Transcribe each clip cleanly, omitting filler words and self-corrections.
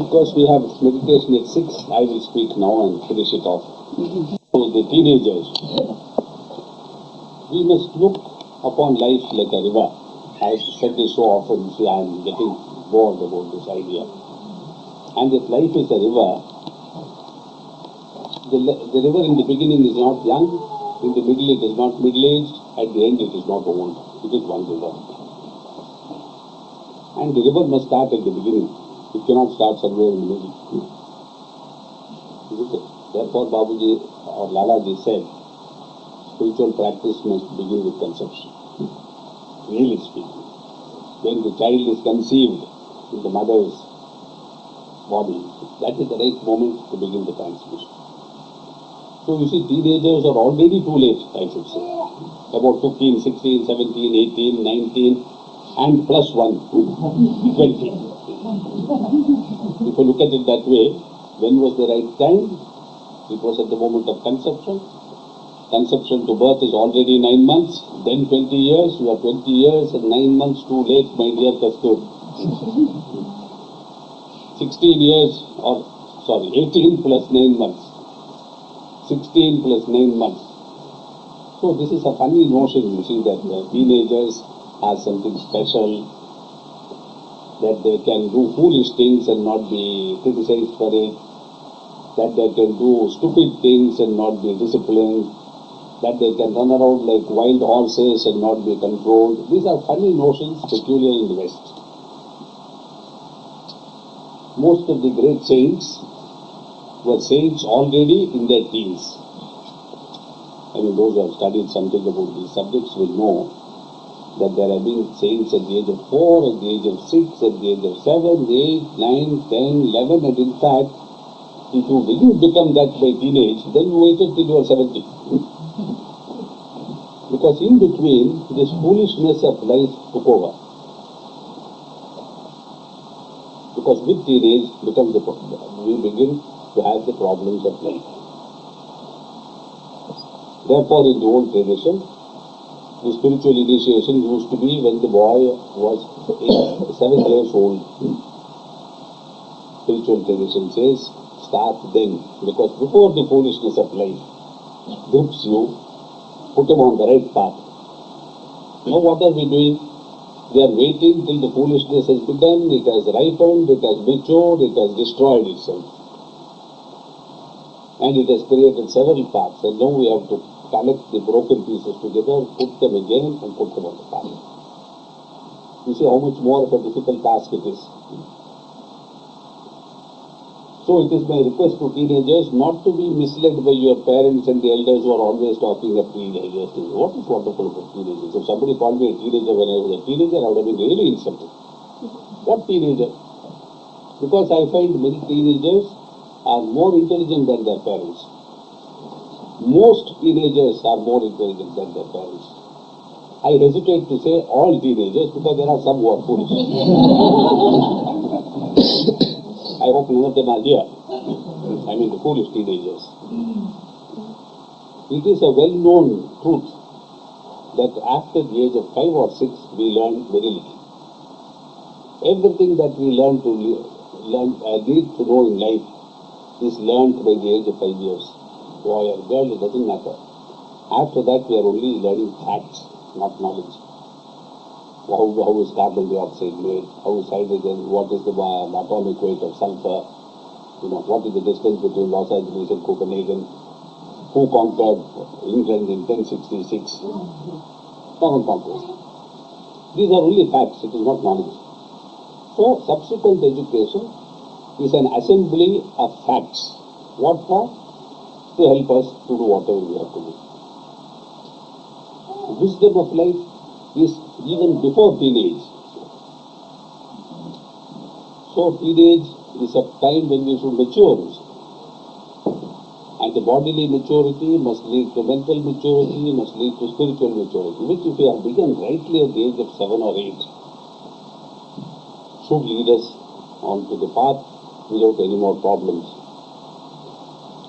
Because we have meditation at 6, I will speak now and finish it off. So the teenagers, we must look upon life like a river. I've said this so often, see, I'm getting bored about this idea. And if life is a river, the river in the beginning is not young, in the middle it is not middle-aged, at the end it is not old. It is one river. And the river must start at the beginning. It cannot start somewhere in the middle. Therefore, Babuji or Lalaji said, spiritual practice must begin with conception. Really speaking. When the child is conceived in the mother's body, that is the right moment to begin the transmission. So you see, teenagers are already too late, I should say. About 15, 16, 17, 18, 19, and plus 1, 20. If you look at it that way, when was the right time? It was at the moment of conception. Conception to birth is already 9 months, then 20 years, you are 20 years and 9 months too late, my dear Kastur. 16 years, or sorry, 18 plus 9 months. 16 plus 9 months. So this is a funny notion, you see, that teenagers are something special, that they can do foolish things and not be criticized for it, that they can do stupid things and not be disciplined, that they can run around like wild horses and not be controlled. These are funny notions peculiar in the West. Most of the great saints were saints already in their teens. I mean, those who have studied something about these subjects will know that there have been saints at the age of 4, at the age of 6, at the age of 7, 8, 9, 10, 11, and in fact, if you didn't become that by teenage, then you waited till you are 70. Because in between, this foolishness of life took over. Because with teenage becomes the problem. We begin to have the problems of life. Therefore, in the old tradition, the spiritual initiation used to be when the boy was 7 years old. Spiritual tradition says, start then, because before the foolishness of life grips you, put him on the right path. Now what are we doing? We are waiting till the foolishness has begun, it has ripened, it has matured, it has destroyed itself. And it has created several paths, and now we have to collect the broken pieces together, put them again and put them on the path. You see how much more of a difficult task it is. So it is my request to teenagers not to be misled by your parents and the elders who are always talking of teenagers. What is wonderful about teenagers? If somebody called me a teenager when I was a teenager, I would have been really insulted. What teenager? Because I find many teenagers are more intelligent than their parents. Most teenagers are more intelligent than their parents. I hesitate to say all teenagers because there are some who are foolish. I hope none of them are here. I mean the foolish teenagers. It is a well-known truth that after the age of 5 or 6 we learn very little. Everything that we need to know in life is learned by the age of 5 years. Boy or girl, it doesn't matter. After that we are only learning facts, not knowledge. How is carbon dioxide made? How is hydrogen? What is the atomic weight of sulfur? What is the distance between Los Angeles and Copenhagen? Who conquered England in 1066? No one conquers. These are only facts, it is not knowledge. So, subsequent education is an assembly of facts. What for? To help us to do whatever we have to do. Wisdom of life is even before teenage. So teenage is a time when we should mature. And the bodily maturity must lead to mental maturity, must lead to spiritual maturity, which if we have begun rightly at the age of 7 or 8, should lead us onto the path without any more problems.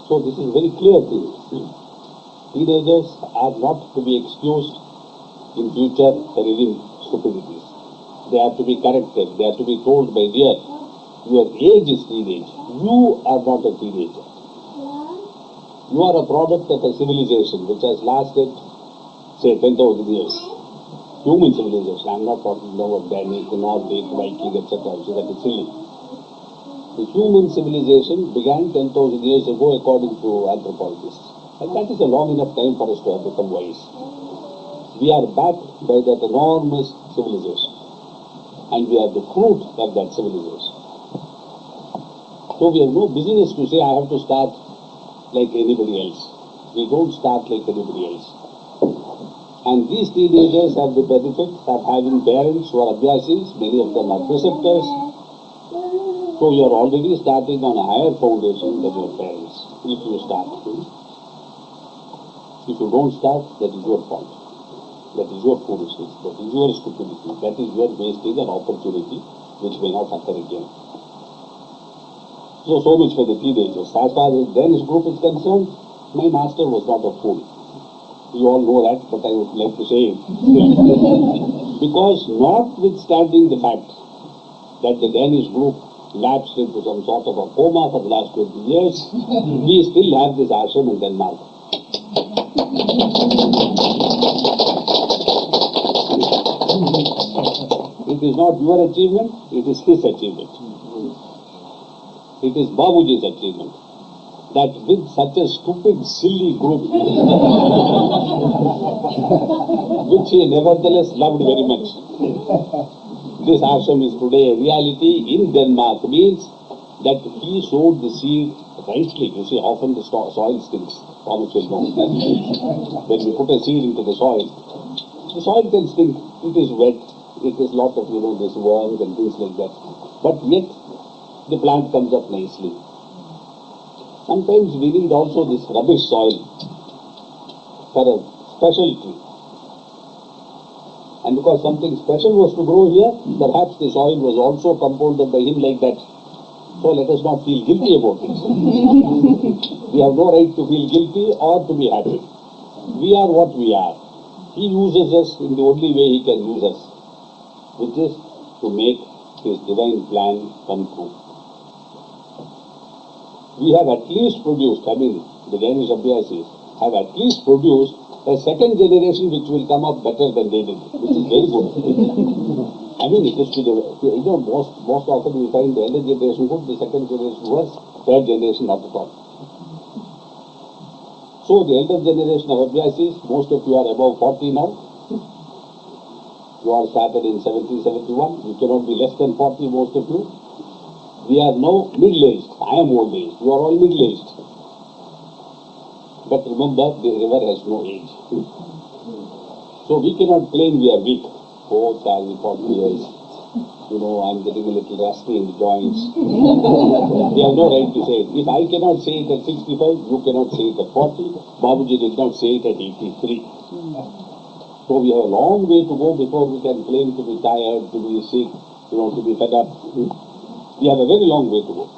So this is a very clear thing. Teenagers are not to be excused in future for any stupidities. They have to be corrected. They have to be told, my dear, Your age is teenage. You are not a teenager. You are a product of a civilization which has lasted, say, 10,000 years. Human civilization. I am not talking about Danish, Nordic, Viking, etc. So that is silly. The human civilization began 10,000 years ago according to anthropologists. And that is a long enough time for us to have become wise. We are backed by that enormous civilization. And we are the fruit of that civilization. So we have no business to say, I have to start like anybody else. We don't start like anybody else. And these teenagers have the benefit of having parents who are abhyasis, many of them are preceptors. So you are already starting on a higher foundation than your parents, if you start. If you don't start, that is your fault. That is your foolishness. That is your stupidity. That is your wasting an opportunity which may not occur again. So much for the teenagers. As far as Danish group is concerned, my master was not a fool. You all know that, but I would like to say it. Because notwithstanding the fact that the Danish group lapsed into some sort of a coma for the last 20 years, we still have this ashram in Denmark. It is not your achievement, it is his achievement. It is Babuji's achievement. That with such a stupid, silly group, which he nevertheless loved very much, this ashram is today a reality in Denmark, means that he sowed the seed rightly. You see, often the soil stinks. Thomas will know. When we put a seed into the soil can stink. It is wet. It is lot of, this worms and things like that. But yet, the plant comes up nicely. Sometimes we need also this rubbish soil for a special tree. And because something special was to grow here, perhaps the soil was also compounded by him like that. So let us not feel guilty about it. We have no right to feel guilty or to be happy. We are what we are. He uses us in the only way he can use us, which is to make his divine plan come true. We have at least produced, the Danish abhyasis have at least produced a second generation which will come up better than they did, which is very good. It is to the, most often we find the elder generation good, the second generation worse, third generation not at all. So the elder generation of abhyasis, most of you are above 40 now. You all started in 1771, you cannot be less than 40, most of you. We are now middle-aged. I am old-aged. You are all middle-aged. But remember, the river has no age. So we cannot claim we are weak. Oh, Charlie, 40 years. I'm getting a little rusty in the joints. We have no right to say it. If I cannot say it at 65, you cannot say it at 40. Babuji did not say it at 83. So we have a long way to go before we can claim to be tired, to be sick, to be fed up. We have a very long way to go.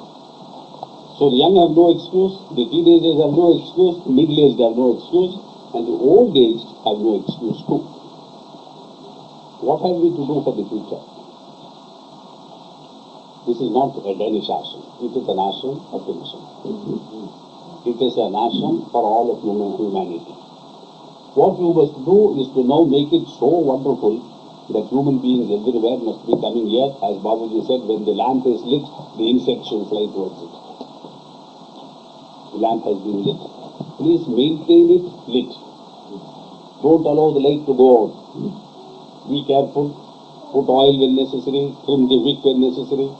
So the young have no excuse, the teenagers have no excuse, the middle-aged have no excuse, and the old-aged have no excuse too. What have we to do for the future? This is not a Danish ashram. It is an ashram of the mission. It is an ashram for all of humanity. What you must do is to now make it so wonderful that human beings everywhere must be coming here. As Babuji said, when the lamp is lit, the insects will fly towards it. The lamp has been lit. Please maintain it lit. Don't allow the light to go out. Be careful. Put oil when necessary, trim the wick when necessary,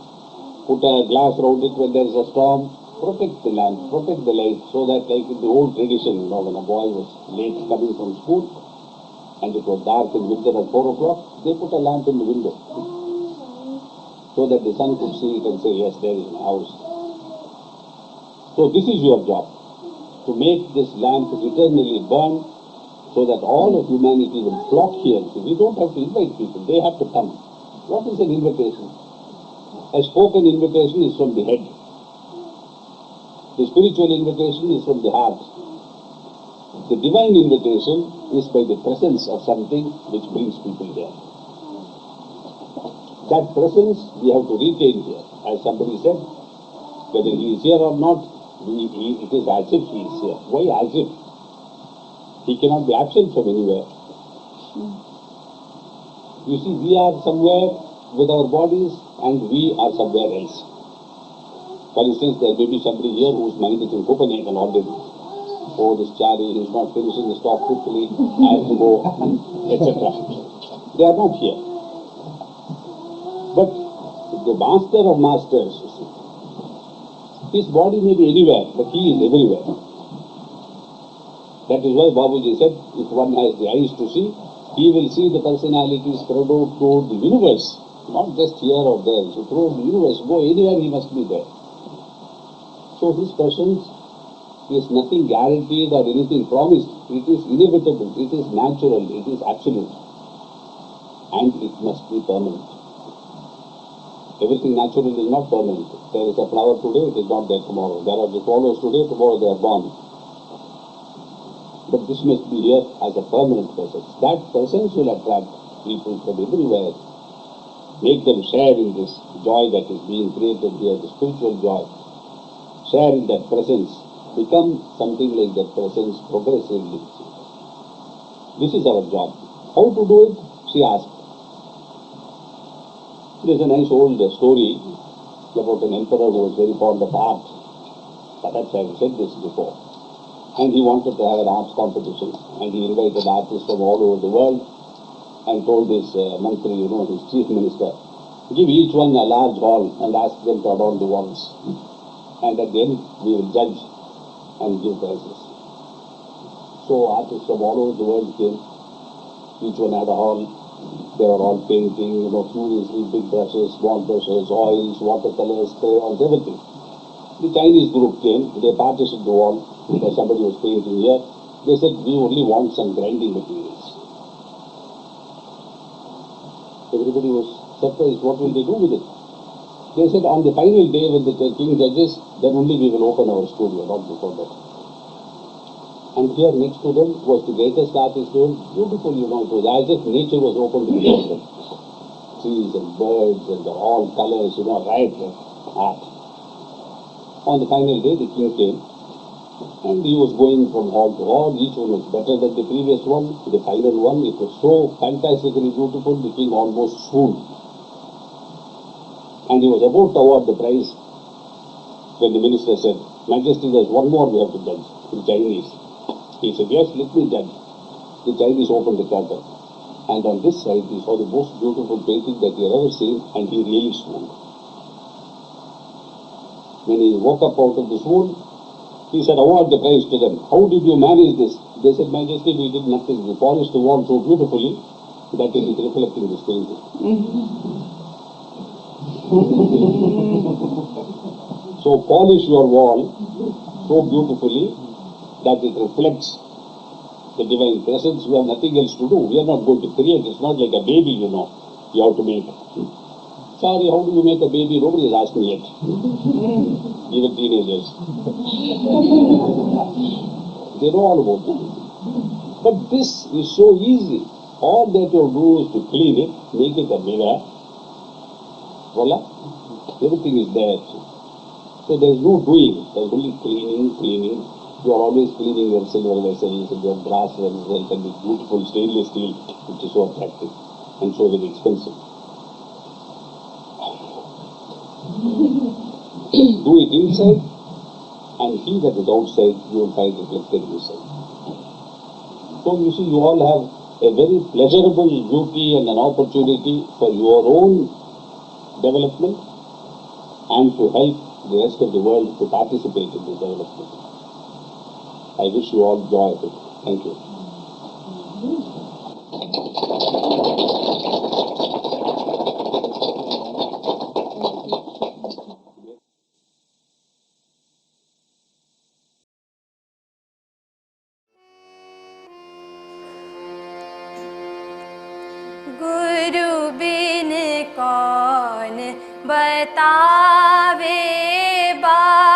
put a glass around it when there is a storm. Protect the lamp, protect the light, so that like in the old tradition, when a boy was late coming from school, and it was dark in winter at 4 o'clock, they put a lamp in the window so that the sun could see it and say, yes, there is my house. So this is your job, to make this lamp eternally burn so that all of humanity will flock here. So we don't have to invite people, they have to come. What is an invitation? A spoken invitation is from the head. The spiritual invitation is from the heart. The divine invitation is by the presence of something which brings people here. That presence we have to retain here. As somebody said, whether he is here or not, it is as if he is here. Why as if? He cannot be absent from anywhere. You see, we are somewhere with our bodies and we are somewhere else. For instance, there may be somebody here whose mind is in Copenhagen already. Oh, this Charlie, he's not finishing his talk quickly, I have to go, etc. They are not here. But the master of masters, you see, his body may be anywhere, but he is everywhere. That is why Babuji said, if one has the eyes to see, he will see the personality spread out throughout the universe, not just here or there. So throughout the universe, go anywhere, he must be there. So his presence is nothing guaranteed or anything promised. It is inevitable, it is natural, it is absolute. And it must be permanent. Everything natural is not permanent. There is a flower today, it is not there tomorrow. There are the flowers today, tomorrow they are gone. But this must be here as a permanent presence. That presence will attract people from everywhere. Make them share in this joy that is being created here, the spiritual joy. Share in that presence. Become something like that presence progressively. This is our job. How to do it? She asked. There is a nice old story about an emperor who was very fond of art. Perhaps I have said this before. And he wanted to have an arts competition. And he invited artists from all over the world and told his mantri, his chief minister, give each one a large hall and ask them to adorn the walls. And at the end, we will judge and give prizes. So artists from all over the world came. Each one had a hall. They were all painting, furiously, big brushes, small brushes, oils, watercolors, crayons, everything. The Chinese group came. They partitioned the wall. Because somebody was painting here. They said, we only want some grinding materials. Everybody was surprised. What will they do with it? They said, on the final day when the king judges, then only we will open our studio, not before that. And here next to them was the greatest artist world. Beautiful, it was as if nature was open to them. Trees and birds and all colors, right, art. On the final day, the king came. And he was going from hall to hall. Each one was better than the previous one. The final one, it was so fantastically beautiful, the king almost swooned. And he was about to award the prize when the minister said, Majesty, there's one more we have to judge, the Chinese. He said, yes, let me judge. The Chinese opened the curtain. And on this side, he saw the most beautiful painting that he had ever seen, and he really swooned. When he woke up out of the swoon, he said, award the prize to them. How did you manage this? They said, Majesty, we did nothing. We polished the wall so beautifully that it is reflecting this painting. So polish your wall so beautifully that it reflects the divine presence. We have nothing else to do. We are not going to create. It's not like a baby, you have to make. Sorry, how do you make a baby? Nobody has asked me yet. Even teenagers. They know all about it. But this is so easy. All that you do is to clean it, make it a mirror. Voila. Everything is there. So there is no doing. There is only cleaning. You are always cleaning your silver vessels and your brass vessels and this beautiful stainless steel, which is so attractive and so very expensive. Do it inside, and he that is outside, you will find reflected inside. So you see, you all have a very pleasurable duty and an opportunity for your own development and to help the rest of the world to participate in this development. I wish you all joy of it. Thank you. गुरु बिन कौन बतावे बा